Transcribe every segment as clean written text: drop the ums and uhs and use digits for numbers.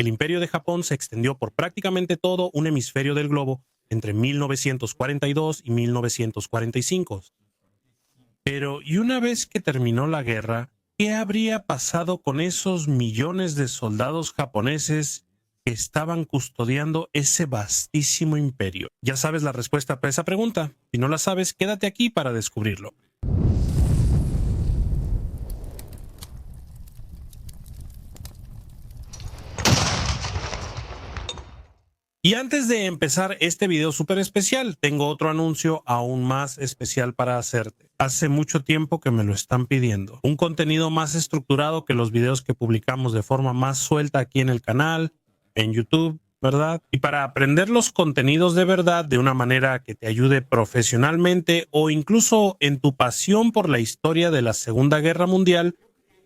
El imperio de Japón se extendió por prácticamente todo un hemisferio del globo entre 1942 y 1945. Pero, y una vez que terminó la guerra, ¿qué habría pasado con esos millones de soldados japoneses que estaban custodiando ese vastísimo imperio? Ya sabes la respuesta para esa pregunta. Si no la sabes, quédate aquí para descubrirlo. Y antes de empezar este video súper especial, tengo otro anuncio aún más especial para hacerte. Hace mucho tiempo que me lo están pidiendo. Un contenido más estructurado que los videos que publicamos de forma más suelta aquí en el canal, en YouTube, ¿verdad? Y para aprender los contenidos de verdad de una manera que te ayude profesionalmente o incluso en tu pasión por la historia de la Segunda Guerra Mundial,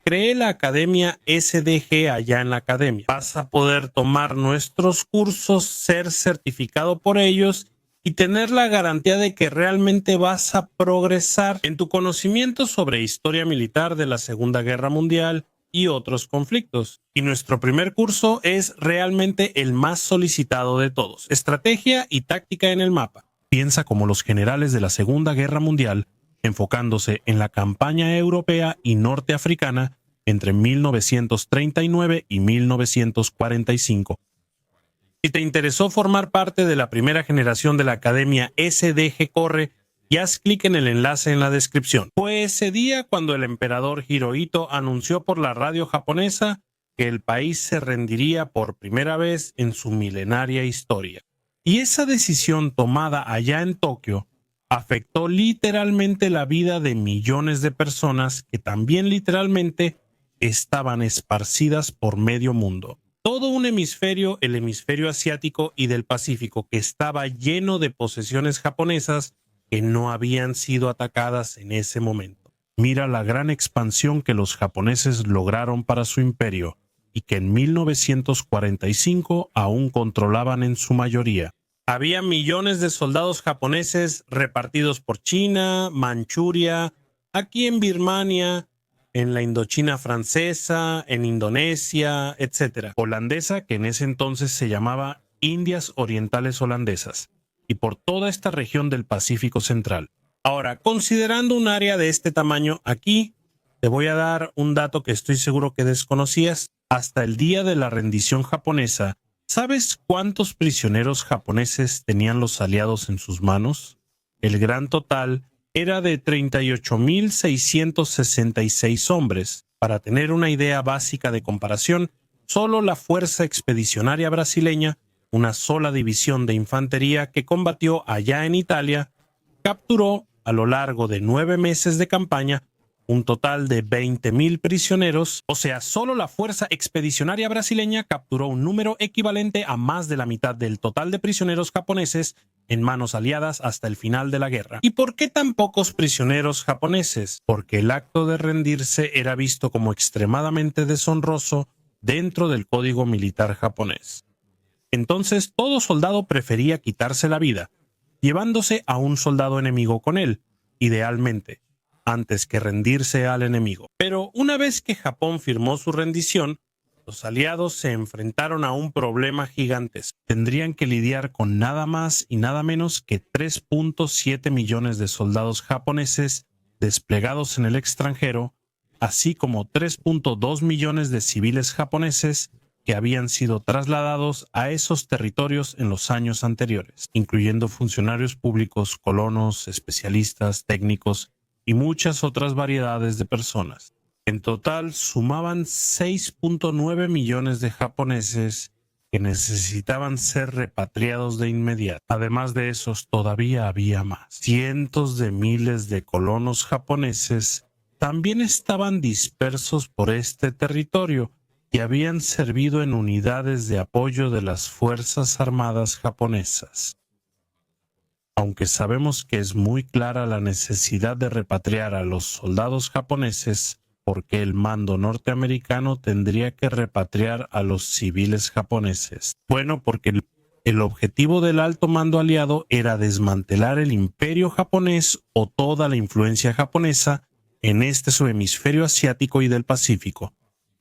creé la Academia SDG allá en la academia. Vas a poder tomar nuestros cursos, ser certificado por ellos y tener la garantía de que realmente vas a progresar en tu conocimiento sobre historia militar de la Segunda Guerra Mundial y otros conflictos. Y nuestro primer curso es realmente el más solicitado de todos: Estrategia y Táctica en el Mapa. Piensa como los generales de la Segunda Guerra Mundial, enfocándose en la campaña europea y norteafricana entre 1939 y 1945. Si te interesó formar parte de la primera generación de la Academia SDG Corre, y haz clic en el enlace en la descripción. Fue ese día cuando el emperador Hirohito anunció por la radio japonesa que el país se rendiría por primera vez en su milenaria historia. Y esa decisión tomada allá en Tokio afectó literalmente la vida de millones de personas que también literalmente estaban esparcidas por medio mundo. Todo un hemisferio, el hemisferio asiático y del Pacífico, que estaba lleno de posesiones japonesas que no habían sido atacadas en ese momento. Mira la gran expansión que los japoneses lograron para su imperio y que en 1945 aún controlaban en su mayoría. Había millones de soldados japoneses repartidos por China, Manchuria, aquí en Birmania, en la Indochina francesa, en Indonesia, etc. Holandesa, que en ese entonces se llamaba Indias Orientales Holandesas, y por toda esta región del Pacífico Central. Ahora, considerando un área de este tamaño, aquí te voy a dar un dato que estoy seguro que desconocías. Hasta el día de la rendición japonesa, ¿sabes cuántos prisioneros japoneses tenían los aliados en sus manos? El gran total era de 38.666 hombres. Para tener una idea básica de comparación, solo la Fuerza Expedicionaria Brasileña, una sola división de infantería que combatió allá en Italia, capturó a lo largo de 9 meses de campaña un total de 20.000 prisioneros. O sea, solo la Fuerza Expedicionaria Brasileña capturó un número equivalente a más de la mitad del total de prisioneros japoneses en manos aliadas hasta el final de la guerra. ¿Y por qué tan pocos prisioneros japoneses? Porque el acto de rendirse era visto como extremadamente deshonroso dentro del código militar japonés. Entonces todo soldado prefería quitarse la vida, llevándose a un soldado enemigo con él, idealmente, antes que rendirse al enemigo. Pero una vez que Japón firmó su rendición, los aliados se enfrentaron a un problema gigantesco. Tendrían que lidiar con nada más y nada menos que 3.7 millones de soldados japoneses desplegados en el extranjero, así como 3.2 millones de civiles japoneses que habían sido trasladados a esos territorios en los años anteriores, incluyendo funcionarios públicos, colonos, especialistas, técnicos y muchas otras variedades de personas. En total sumaban 6.9 millones de japoneses que necesitaban ser repatriados de inmediato. Además de esos, todavía había más. Cientos de miles de colonos japoneses también estaban dispersos por este territorio y habían servido en unidades de apoyo de las Fuerzas Armadas japonesas. Aunque sabemos que es muy clara la necesidad de repatriar a los soldados japoneses, porque el mando norteamericano tendría que repatriar a los civiles japoneses. Bueno, porque el objetivo del alto mando aliado era desmantelar el imperio japonés o toda la influencia japonesa en este subhemisferio asiático y del Pacífico.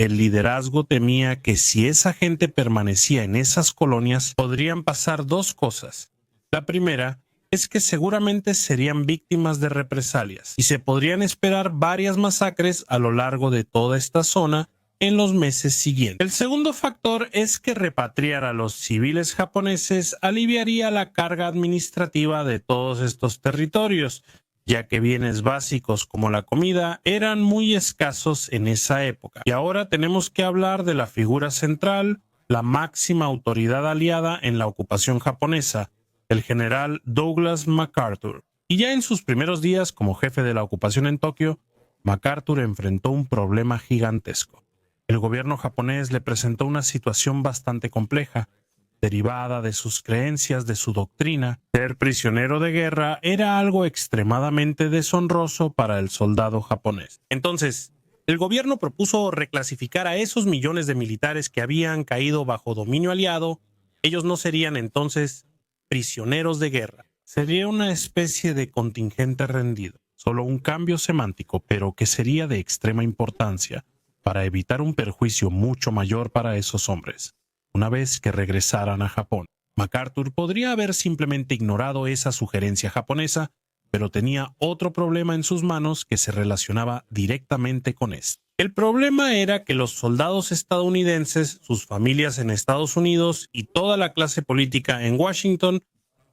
El liderazgo temía que si esa gente permanecía en esas colonias, podrían pasar dos cosas. La primera es que seguramente serían víctimas de represalias y se podrían esperar varias masacres a lo largo de toda esta zona en los meses siguientes. El segundo factor es que repatriar a los civiles japoneses aliviaría la carga administrativa de todos estos territorios, ya que bienes básicos como la comida eran muy escasos en esa época. Y ahora tenemos que hablar de la figura central, la máxima autoridad aliada en la ocupación japonesa, el general Douglas MacArthur. Y ya en sus primeros días como jefe de la ocupación en Tokio, MacArthur enfrentó un problema gigantesco. El gobierno japonés le presentó una situación bastante compleja, derivada de sus creencias, de su doctrina. Ser prisionero de guerra era algo extremadamente deshonroso para el soldado japonés. Entonces, el gobierno propuso reclasificar a esos millones de militares que habían caído bajo dominio aliado. Ellos no serían entonces prisioneros de guerra. Sería una especie de contingente rendido. Solo un cambio semántico, pero que sería de extrema importancia para evitar un perjuicio mucho mayor para esos hombres. Una vez que regresaran a Japón, MacArthur podría haber simplemente ignorado esa sugerencia japonesa, pero tenía otro problema en sus manos que se relacionaba directamente con esto. El problema era que los soldados estadounidenses, sus familias en Estados Unidos y toda la clase política en Washington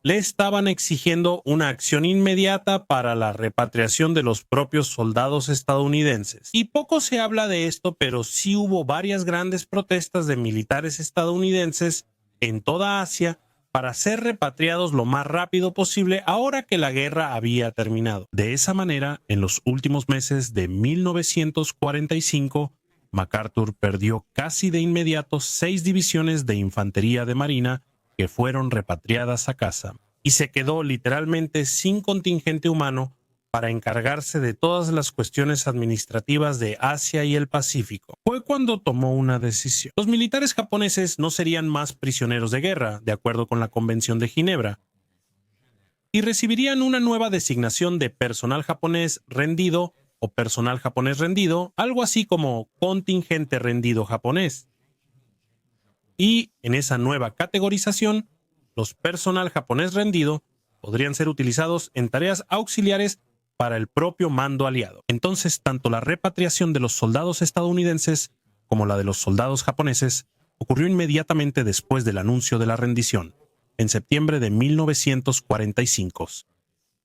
le estaban exigiendo una acción inmediata para la repatriación de los propios soldados estadounidenses. Y poco se habla de esto, pero sí hubo varias grandes protestas de militares estadounidenses en toda Asia para ser repatriados lo más rápido posible ahora que la guerra había terminado. De esa manera, en los últimos meses de 1945, MacArthur perdió casi de inmediato 6 divisiones de infantería de marina que fueron repatriadas a casa, y se quedó literalmente sin contingente humano para encargarse de todas las cuestiones administrativas de Asia y el Pacífico. Fue cuando tomó una decisión. Los militares japoneses no serían más prisioneros de guerra, de acuerdo con la Convención de Ginebra, y recibirían una nueva designación de personal japonés rendido o personal japonés rendido, algo así como contingente rendido japonés. Y en esa nueva categorización, los personal japonés rendido podrían ser utilizados en tareas auxiliares para el propio mando aliado. Entonces, tanto la repatriación de los soldados estadounidenses como la de los soldados japoneses ocurrió inmediatamente después del anuncio de la rendición, en septiembre de 1945.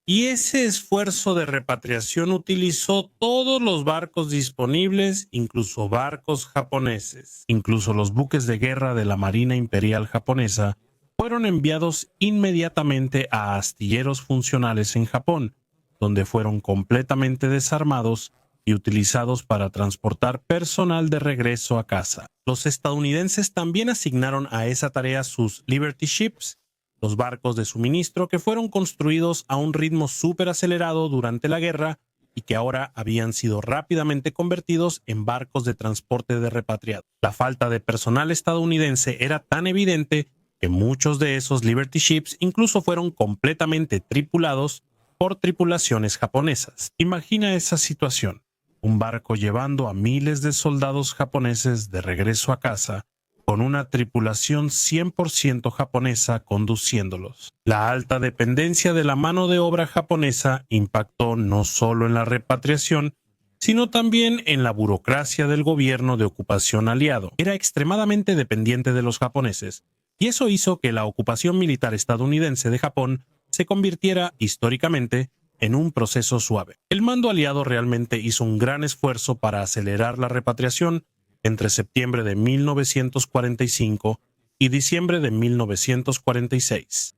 Y ese esfuerzo de repatriación utilizó todos los barcos disponibles, incluso barcos japoneses. Incluso los buques de guerra de la Marina Imperial japonesa fueron enviados inmediatamente a astilleros funcionales en Japón, donde fueron completamente desarmados y utilizados para transportar personal de regreso a casa. Los estadounidenses también asignaron a esa tarea sus Liberty Ships, los barcos de suministro que fueron construidos a un ritmo súper acelerado durante la guerra y que ahora habían sido rápidamente convertidos en barcos de transporte de repatriados. La falta de personal estadounidense era tan evidente que muchos de esos Liberty Ships incluso fueron completamente tripulados por tripulaciones japonesas. Imagina esa situación: un barco llevando a miles de soldados japoneses de regreso a casa, con una tripulación 100% japonesa conduciéndolos. La alta dependencia de la mano de obra japonesa impactó no solo en la repatriación, sino también en la burocracia del gobierno de ocupación aliado. Era extremadamente dependiente de los japoneses, y eso hizo que la ocupación militar estadounidense de Japón se convirtiera históricamente en un proceso suave. El mando aliado realmente hizo un gran esfuerzo para acelerar la repatriación entre septiembre de 1945 y diciembre de 1946.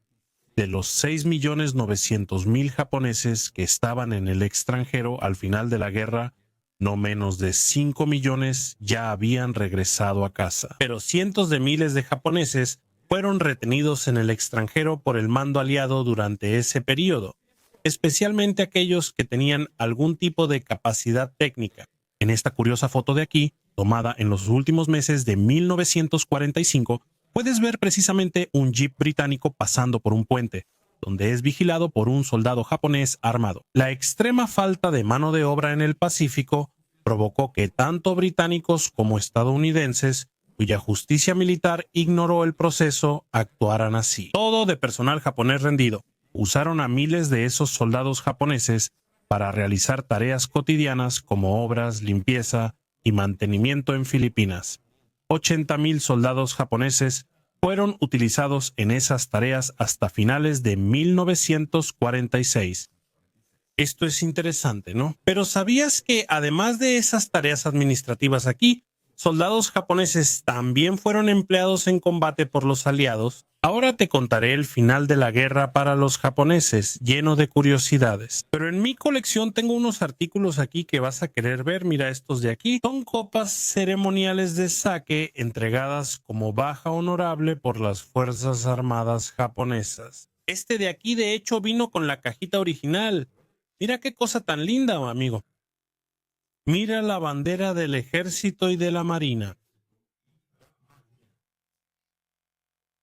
De los 6.900.000 japoneses que estaban en el extranjero al final de la guerra, no menos de 5 millones ya habían regresado a casa. Pero cientos de miles de japoneses fueron retenidos en el extranjero por el mando aliado durante ese periodo, especialmente aquellos que tenían algún tipo de capacidad técnica. En esta curiosa foto de aquí, tomada en los últimos meses de 1945, puedes ver precisamente un jeep británico pasando por un puente, donde es vigilado por un soldado japonés armado. La extrema falta de mano de obra en el Pacífico provocó que tanto británicos como estadounidenses, cuya justicia militar ignoró el proceso, actuaran así. Todo de personal japonés rendido. Usaron a miles de esos soldados japoneses para realizar tareas cotidianas como obras, limpieza y mantenimiento en Filipinas. 80,000 soldados japoneses fueron utilizados en esas tareas hasta finales de 1946. Esto es interesante, ¿no? Pero ¿sabías que además de esas tareas administrativas aquí, soldados japoneses también fueron empleados en combate por los aliados? Ahora te contaré el final de la guerra para los japoneses, lleno de curiosidades. Pero en mi colección tengo unos artículos aquí que vas a querer ver. Mira estos de aquí. Son copas ceremoniales de sake entregadas como baja honorable por las Fuerzas Armadas japonesas. Este de aquí, de hecho, vino con la cajita original. Mira qué cosa tan linda, amigo. Mira la bandera del ejército y de la marina.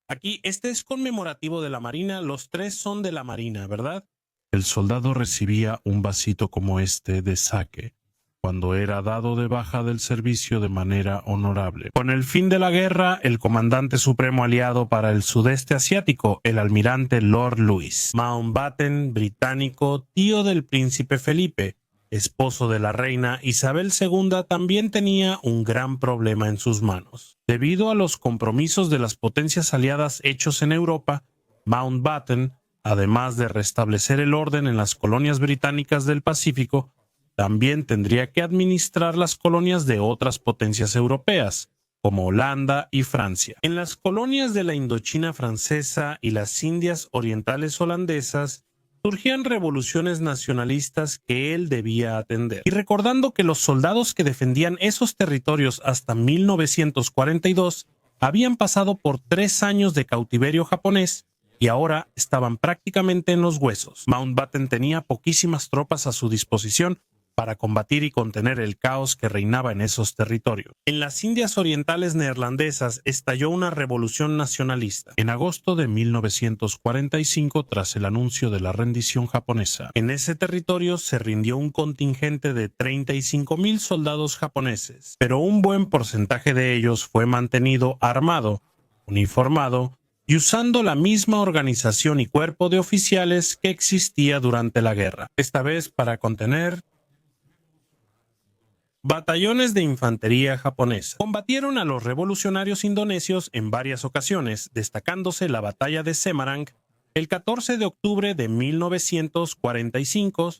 Aquí, este es conmemorativo de la marina. Los tres son de la marina, ¿verdad? El soldado recibía un vasito como este de sake cuando era dado de baja del servicio de manera honorable. Con el fin de la guerra, el comandante supremo aliado para el sudeste asiático, el almirante Lord Louis Mountbatten, británico, tío del príncipe Felipe, esposo de la reina Isabel II, también tenía un gran problema en sus manos. Debido a los compromisos de las potencias aliadas hechos en Europa, Mountbatten, además de restablecer el orden en las colonias británicas del Pacífico, también tendría que administrar las colonias de otras potencias europeas, como Holanda y Francia. En las colonias de la Indochina francesa y las Indias orientales holandesas, surgían revoluciones nacionalistas que él debía atender. Y recordando que los soldados que defendían esos territorios hasta 1942 habían pasado por 3 años de cautiverio japonés y ahora estaban prácticamente en los huesos. Mountbatten tenía poquísimas tropas a su disposición para combatir y contener el caos que reinaba en esos territorios. En las Indias Orientales neerlandesas estalló una revolución nacionalista en agosto de 1945 tras el anuncio de la rendición japonesa. En ese territorio se rindió un contingente de 35,000 soldados japoneses, pero un buen porcentaje de ellos fue mantenido armado, uniformado y usando la misma organización y cuerpo de oficiales que existía durante la guerra, esta vez para contener batallones de infantería japonesa. Combatieron a los revolucionarios indonesios en varias ocasiones, destacándose la batalla de Semarang el 14 de octubre de 1945.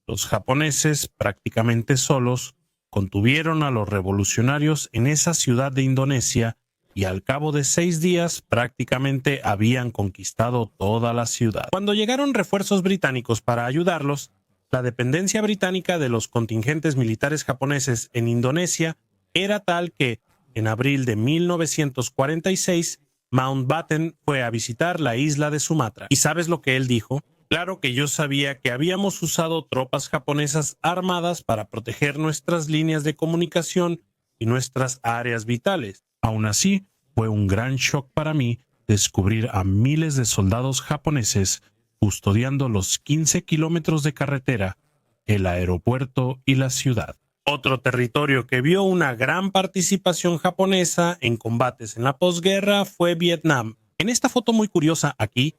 Los japoneses, prácticamente solos, contuvieron a los revolucionarios en esa ciudad de Indonesia y al cabo de 6 días prácticamente habían conquistado toda la ciudad. Cuando llegaron refuerzos británicos para ayudarlos, la dependencia británica de los contingentes militares japoneses en Indonesia era tal que, en abril de 1946, Mountbatten fue a visitar la isla de Sumatra. ¿Y sabes lo que él dijo? Claro que yo sabía que habíamos usado tropas japonesas armadas para proteger nuestras líneas de comunicación y nuestras áreas vitales. Aún así, fue un gran shock para mí descubrir a miles de soldados japoneses custodiando los 15 kilómetros de carretera, el aeropuerto y la ciudad. Otro territorio que vio una gran participación japonesa en combates en la posguerra fue Vietnam. En esta foto muy curiosa aquí,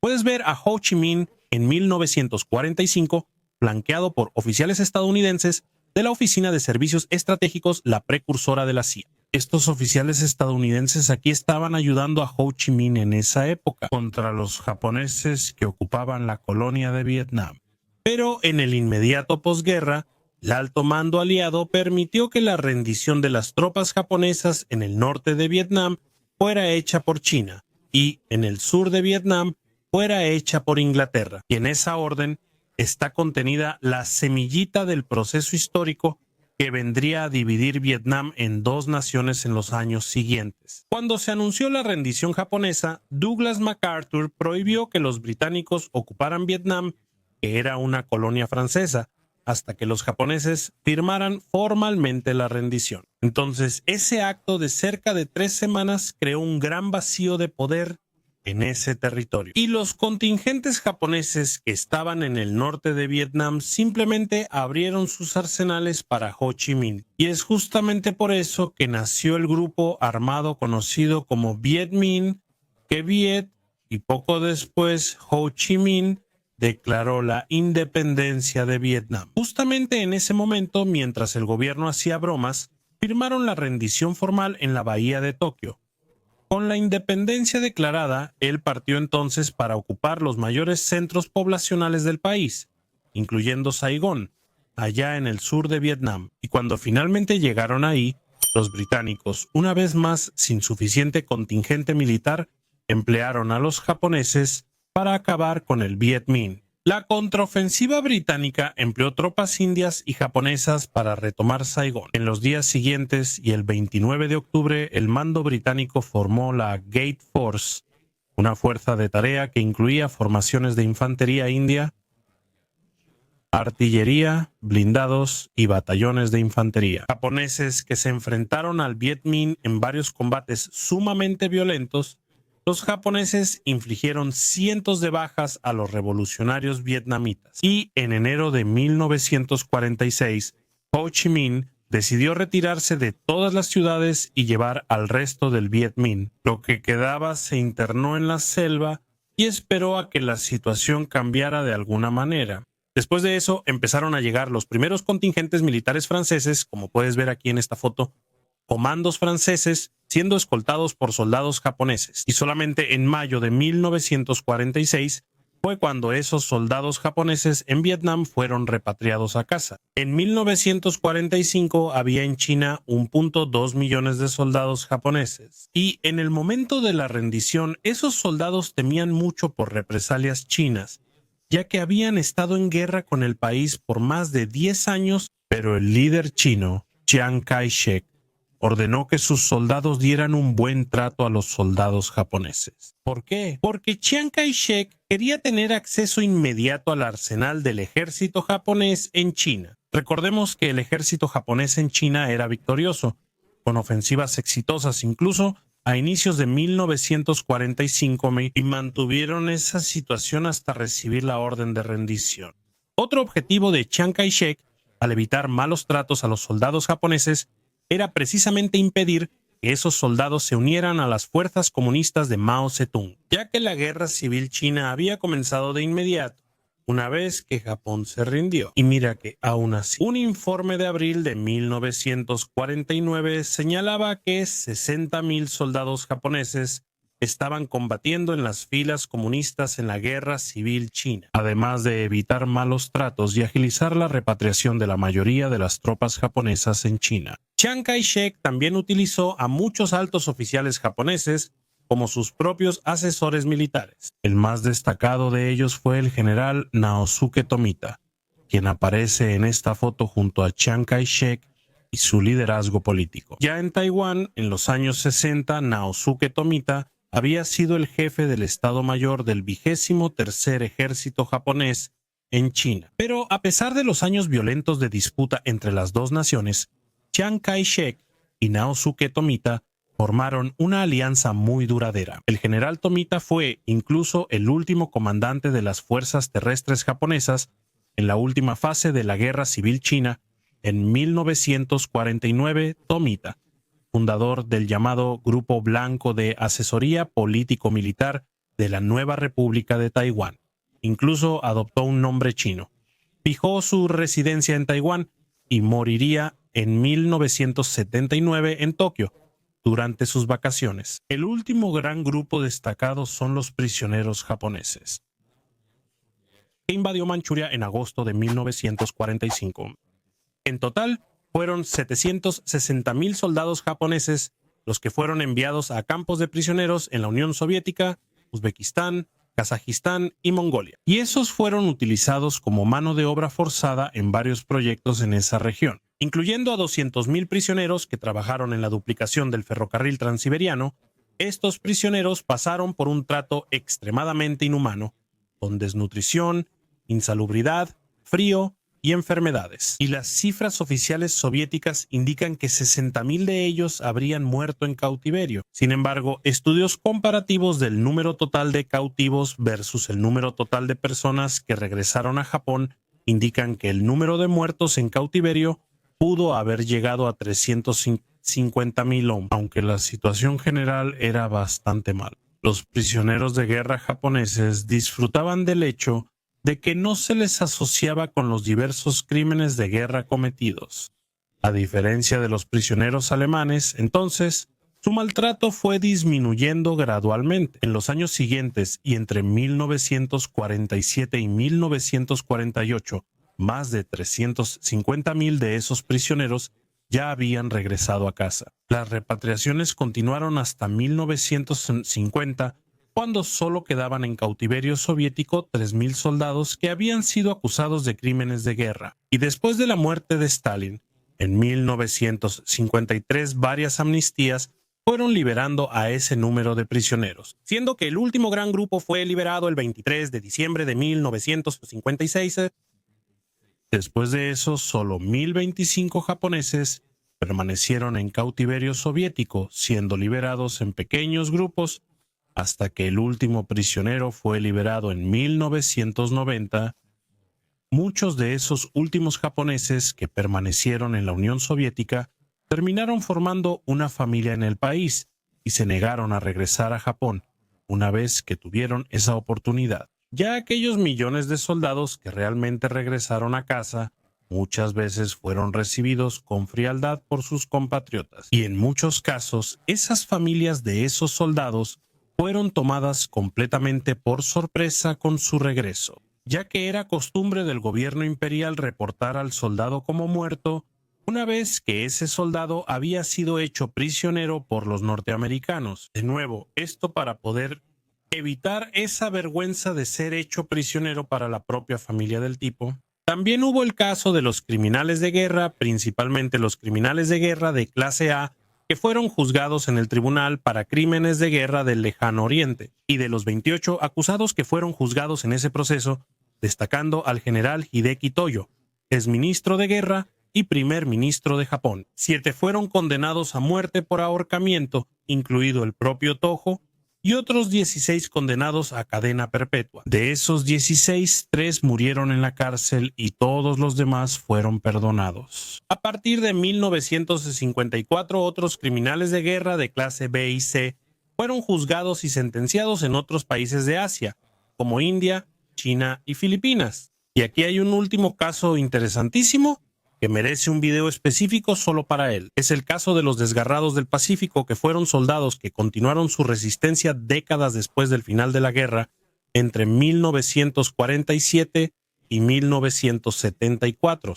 puedes ver a Ho Chi Minh en 1945, flanqueado por oficiales estadounidenses de la Oficina de Servicios Estratégicos, la precursora de la CIA. Estos oficiales estadounidenses aquí estaban ayudando a Ho Chi Minh en esa época contra los japoneses que ocupaban la colonia de Vietnam. Pero en el inmediato posguerra, el alto mando aliado permitió que la rendición de las tropas japonesas en el norte de Vietnam fuera hecha por China y en el sur de Vietnam fuera hecha por Inglaterra. Y en esa orden está contenida la semillita del proceso histórico que vendría a dividir Vietnam en 2 naciones en los años siguientes. Cuando se anunció la rendición japonesa, Douglas MacArthur prohibió que los británicos ocuparan Vietnam, que era una colonia francesa, hasta que los japoneses firmaran formalmente la rendición. Entonces, ese acto de cerca de 3 semanas creó un gran vacío de poder en ese territorio. Y los contingentes japoneses que estaban en el norte de Vietnam simplemente abrieron sus arsenales para Ho Chi Minh. Y es justamente por eso que nació el grupo armado conocido como Viet Minh, que Viet y poco después Ho Chi Minh declaró la independencia de Vietnam. Justamente en ese momento, mientras el gobierno hacía bromas, firmaron la rendición formal en la bahía de Tokio. Con la independencia declarada, él partió entonces para ocupar los mayores centros poblacionales del país, incluyendo Saigón, allá en el sur de Vietnam. Y cuando finalmente llegaron ahí, los británicos, una vez más sin suficiente contingente militar, emplearon a los japoneses para acabar con el Viet Minh. La contraofensiva británica empleó tropas indias y japonesas para retomar Saigón. En los días siguientes y el 29 de octubre, el mando británico formó la Gate Force, una fuerza de tarea que incluía formaciones de infantería india, artillería, blindados y batallones de infantería. Japoneses que se enfrentaron al Viet Minh en varios combates sumamente violentos. Los japoneses infligieron cientos de bajas a los revolucionarios vietnamitas y en enero de 1946 Ho Chi Minh decidió retirarse de todas las ciudades y llevar al resto del Viet Minh. Lo que quedaba se internó en la selva y esperó a que la situación cambiara de alguna manera. Después de eso empezaron a llegar los primeros contingentes militares franceses, como puedes ver aquí en esta foto, comandos franceses siendo escoltados por soldados japoneses. Y solamente en mayo de 1946 fue cuando esos soldados japoneses en Vietnam fueron repatriados a casa. En 1945 había en China 1.2 millones de soldados japoneses. Y en el momento de la rendición, esos soldados temían mucho por represalias chinas, ya que habían estado en guerra con el país por más de 10 años, pero el líder chino, Chiang Kai-shek, ordenó que sus soldados dieran un buen trato a los soldados japoneses. ¿Por qué? Porque Chiang Kai-shek quería tener acceso inmediato al arsenal del ejército japonés en China. Recordemos que el ejército japonés en China era victorioso, con ofensivas exitosas incluso a inicios de 1945 y mantuvieron esa situación hasta recibir la orden de rendición. Otro objetivo de Chiang Kai-shek, al evitar malos tratos a los soldados japoneses, era precisamente impedir que esos soldados se unieran a las fuerzas comunistas de Mao Zedong, ya que la guerra civil china había comenzado de inmediato, una vez que Japón se rindió. Y mira que aún así, un informe de abril de 1949 señalaba que 60.000 soldados japoneses estaban combatiendo en las filas comunistas en la guerra civil china, además de evitar malos tratos y agilizar la repatriación de la mayoría de las tropas japonesas en China. Chiang Kai-shek también utilizó a muchos altos oficiales japoneses como sus propios asesores militares. El más destacado de ellos fue el general Naosuke Tomita, quien aparece en esta foto junto a Chiang Kai-shek y su liderazgo político. Ya en Taiwán, en los años 60, Naosuke Tomita había sido el jefe del Estado Mayor del 23º Ejército japonés en China. Pero a pesar de los años violentos de disputa entre las dos naciones, Chiang Kai-shek y Naosuke Tomita formaron una alianza muy duradera. El general Tomita fue incluso el último comandante de las fuerzas terrestres japonesas en la última fase de la Guerra Civil China. En 1949, Tomita, fundador del llamado Grupo Blanco de Asesoría Político-Militar de la Nueva República de Taiwán, incluso adoptó un nombre chino. Fijó su residencia en Taiwán y moriría en 1979 en Tokio durante sus vacaciones. El último gran grupo destacado son los prisioneros japoneses, que invadió Manchuria en agosto de 1945. En total, fueron 760.000 soldados japoneses los que fueron enviados a campos de prisioneros en la Unión Soviética, Uzbekistán, Kazajistán y Mongolia. Y esos fueron utilizados como mano de obra forzada en varios proyectos en esa región, incluyendo a 200.000 prisioneros que trabajaron en la duplicación del ferrocarril transiberiano. Estos prisioneros pasaron por un trato extremadamente inhumano, con desnutrición, insalubridad, frío y enfermedades. Y las cifras oficiales soviéticas indican que 60.000 de ellos habrían muerto en cautiverio. Sin embargo, estudios comparativos del número total de cautivos versus el número total de personas que regresaron a Japón indican que el número de muertos en cautiverio pudo haber llegado a 350.000 hombres, aunque la situación general era bastante mala. Los prisioneros de guerra japoneses disfrutaban del hecho de que no se les asociaba con los diversos crímenes de guerra cometidos. A diferencia de los prisioneros alemanes, entonces, su maltrato fue disminuyendo gradualmente. En los años siguientes y entre 1947 y 1948, más de 350.000 de esos prisioneros ya habían regresado a casa. Las repatriaciones continuaron hasta 1950, cuando solo quedaban en cautiverio soviético 3.000 soldados que habían sido acusados de crímenes de guerra. Y después de la muerte de Stalin, en 1953 varias amnistías fueron liberando a ese número de prisioneros, siendo que el último gran grupo fue liberado el 23 de diciembre de 1956. Después de eso, solo 1.025 japoneses permanecieron en cautiverio soviético, siendo liberados en pequeños grupos, hasta que el último prisionero fue liberado en 1990. Muchos de esos últimos japoneses que permanecieron en la Unión Soviética terminaron formando una familia en el país y se negaron a regresar a Japón una vez que tuvieron esa oportunidad. Ya aquellos millones de soldados que realmente regresaron a casa muchas veces fueron recibidos con frialdad por sus compatriotas, y en muchos casos esas familias de esos soldados fueron tomadas completamente por sorpresa con su regreso, ya que era costumbre del gobierno imperial reportar al soldado como muerto una vez que ese soldado había sido hecho prisionero por los norteamericanos. De nuevo, esto para poder evitar esa vergüenza de ser hecho prisionero para la propia familia del tipo. También hubo el caso de los criminales de guerra, principalmente los criminales de guerra de clase A, que fueron juzgados en el tribunal para crímenes de guerra del Lejano Oriente, y de los 28 acusados que fueron juzgados en ese proceso, destacando al general Hideki Toyo, exministro de guerra y primer ministro de Japón. 7 fueron condenados a muerte por ahorcamiento, incluido el propio Tojo, y otros 16 condenados a cadena perpetua. De esos 16, 3 murieron en la cárcel y todos los demás fueron perdonados. A partir de 1954, otros criminales de guerra de clase B y C fueron juzgados y sentenciados en otros países de Asia, como India, China y Filipinas. Y aquí hay un último caso interesantísimo que merece un video específico solo para él. Es el caso de los desgarrados del Pacífico, que fueron soldados que continuaron su resistencia décadas después del final de la guerra, entre 1947 y 1974.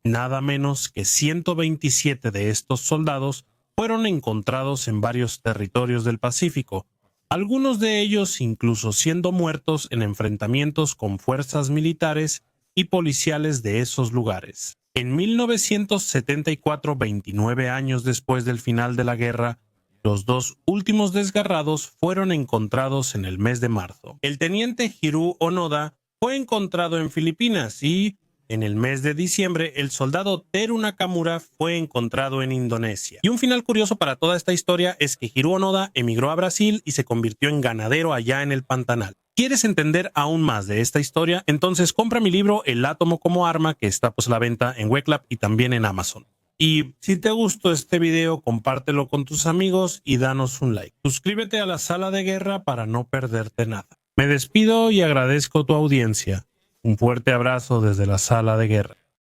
Nada menos que 127 de estos soldados fueron encontrados en varios territorios del Pacífico, algunos de ellos incluso siendo muertos en enfrentamientos con fuerzas militares y policiales de esos lugares. En 1974, 29 años después del final de la guerra, los 2 últimos desgarrados fueron encontrados en el mes de marzo. El teniente Hiroo Onoda fue encontrado en Filipinas y, en el mes de diciembre, el soldado Teru Nakamura fue encontrado en Indonesia. Y un final curioso para toda esta historia es que Hiroo Onoda emigró a Brasil y se convirtió en ganadero allá en el Pantanal. ¿Quieres entender aún más de esta historia? Entonces compra mi libro El átomo como arma, que está pues a la venta en Weclap y también en Amazon. Y si te gustó este video, compártelo con tus amigos y danos un like. Suscríbete a la Sala de Guerra para no perderte nada. Me despido y agradezco tu audiencia. Un fuerte abrazo desde la Sala de Guerra.